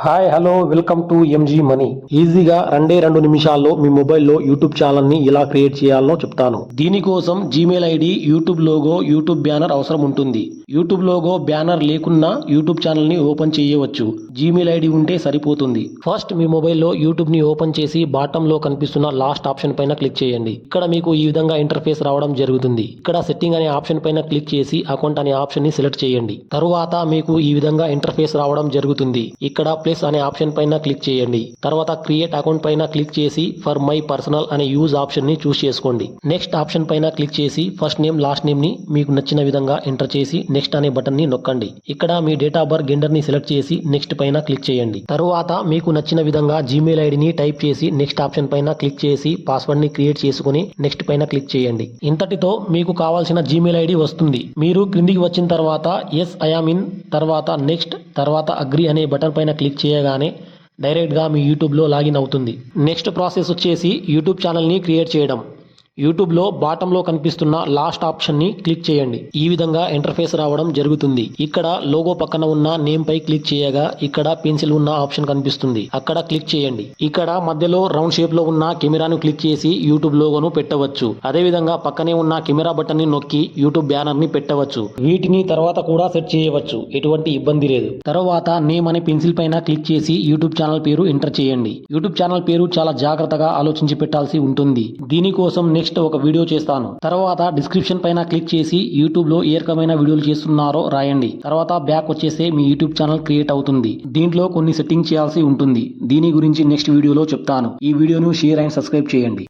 Hi hello welcome to MG money. ఈజీగా 2 నిమిషాల్లో మీ మొబైల్లో యూట్యూబ్ ఛానల్ ని ఎలా క్రియేట్ చేయాలో చెప్తాను. దీనికోసం Gmail ID, YouTube logo, YouTube banner అవసరం ఉంటుంది. యూట్యూబ్ లోగో, బ్యానర్ లేకున్నా యూట్యూబ్ ఛానల్ ని ఓపెన్ చేయవచ్చు. జీమెయిల్ ఐడి ఉంటే సరిపోతుంది. ఫస్ట్ మీ మొబైల్లో యూట్యూబ్ ని ఓపెన్ చేసి బాటమ్ లో కనిపిస్తున్న లాస్ట్ ఆప్షన్ పైన క్లిక్ చేయండి. ఇక్కడ మీకు ఈ విధంగా ఇంటర్ఫేస్ రావడం జరుగుతుంది. ఇక్కడ సెట్టింగ్ అనే ఆప్షన్ పైన క్లిక్ చేసి అకౌంట్ అనే ఆప్షన్ ని సెలెక్ట్ చేయండి. తరువాత మీకు ఈ విధంగా ఇంటర్ఫేస్ రావడం జరుగుతుంది. ఇక్కడ ప్లస్ అనే ఆప్షన్ పైన క్లిక్ చేయండి. తర్వాత క్రియేట్ అకౌంట్ పైన క్లిక్ చేసి ఫర్ మై పర్సనల్ అనే యూజ్ ఆప్షన్ ని చూస్ చేసుకోండి. నెక్స్ట్ ఆప్షన్ పైన క్లిక్ చేసి ఫస్ట్ నేమ్ లాస్ట్ నేమ్ ని మీకు నచ్చిన విధంగా ఎంటర్ చేసి నెక్స్ట్ అనే బటన్ ని నొక్కండి. ఇక్కడ మీ డేట్ ఆఫ్ బర్త్, జెండర్ ని సెలెక్ట్ చేసి నెక్స్ట్ పైన క్లిక్ చేయండి. తరువాత మీకు నచ్చిన విధంగా జీమెయిల్ ఐడిని టైప్ చేసి నెక్స్ట్ ఆప్షన్ పైన క్లిక్ చేసి పాస్వర్డ్ ని క్రియేట్ చేసుకుని నెక్స్ట్ పైన క్లిక్ చేయండి. ఇంతటితో మీకు కావాల్సిన జీమెయిల్ ఐడి వస్తుంది. మీరు క్రిందికి వచ్చిన తర్వాత ఎస్ ఐ యామ్ ఇన్, తర్వాత నెక్స్ట్, తర్వాత అగ్రి అనే బటన్ పైన క్లిక్ చేయగానే డైరెక్ట్ గా మీ యూట్యూబ్ లో లాగిన్ అవుతుంది. నెక్స్ట్ ప్రాసెస్ వచ్చేసి యూట్యూబ్ ఛానల్ ని క్రియేట్ చేయడం. యూట్యూబ్ లో బాటమ్ లో కనిపిస్తున్న లాస్ట్ ఆప్షన్ ని క్లిక్ చేయండి. ఈ విధంగా ఇంటర్ఫేస్ రావడం జరుగుతుంది. ఇక్కడ లోగో పక్కన ఉన్న నేమ్ పై క్లిక్ చేయగా ఇక్కడ పెన్సిల్ ఉన్న ఆప్షన్ కనిపిస్తుంది. అక్కడ క్లిక్ చేయండి. ఇక్కడ మధ్యలో రౌండ్ షేప్ లో ఉన్న కెమెరాను క్లిక్ చేసి యూట్యూబ్ లోగోను పెట్టవచ్చు. అదే విధంగా పక్కనే ఉన్న కెమెరా బటన్ ని నొక్కి యూట్యూబ్ బ్యానర్ ని పెట్టవచ్చు. వీటిని తర్వాత కూడా సెట్ చేయవచ్చు. ఎటువంటి ఇబ్బంది లేదు. తర్వాత నేమ్ అనే పెన్సిల్ పైన క్లిక్ చేసి యూట్యూబ్ ఛానల్ పేరు ఎంటర్ చేయండి. యూట్యూబ్ ఛానల్ పేరు చాలా జాగ్రత్తగా ఆలోచించి పెట్టాల్సి ఉంటుంది. దీనికోసం నెక్స్ట్ ఒక వీడియో చేస్తాను. తర్వాత డిస్క్రిప్షన్ పైన క్లిక్ చేసి యూట్యూబ్ లో ఏ రకమైన వీడియోలు చేస్తున్నారో రాయండి. తర్వాత బ్యాక్ వచ్చేస్తే మీ యూట్యూబ్ ఛానల్ క్రియేట్ అవుతుంది. దీంట్లో కొన్ని సెట్టింగ్ చేయాల్సి ఉంటుంది. దీని గురించి నెక్స్ట్ వీడియోలో చెప్తాను. ఈ వీడియోను షేర్ అండ్ సబ్స్క్రైబ్ చేయండి.